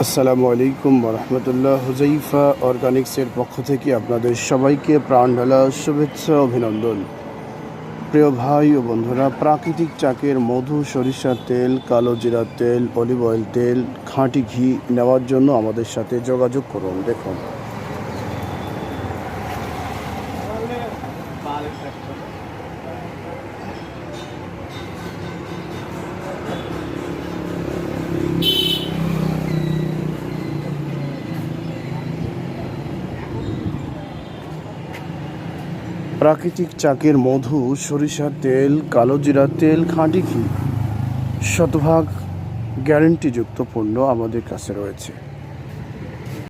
আসসালামু আলাইকুম রহমতুল্লাহ। হুজাইফা অর্গানিক্সের পক্ষ থেকে আপনাদের সবাইকে প্রাণঢালা শুভেচ্ছা অভিনন্দন। প্রিয় ভাই ও বন্ধুরা, প্রাকৃতিক চাকের মধু, সরিষার তেল, কালো জিরার তেল, অলিভ অয়েল তেল, খাঁটি ঘি নেওয়ার জন্য আমাদের সাথে যোগাযোগ করুন। দেখুন, প্রাকৃতিক চাকের মধু, সরিষার তেল, কালো জিরার তেল, খাঁটি ঘি, শতভাগ গ্যারেন্টিযুক্ত পণ্য আমাদের কাছে রয়েছে।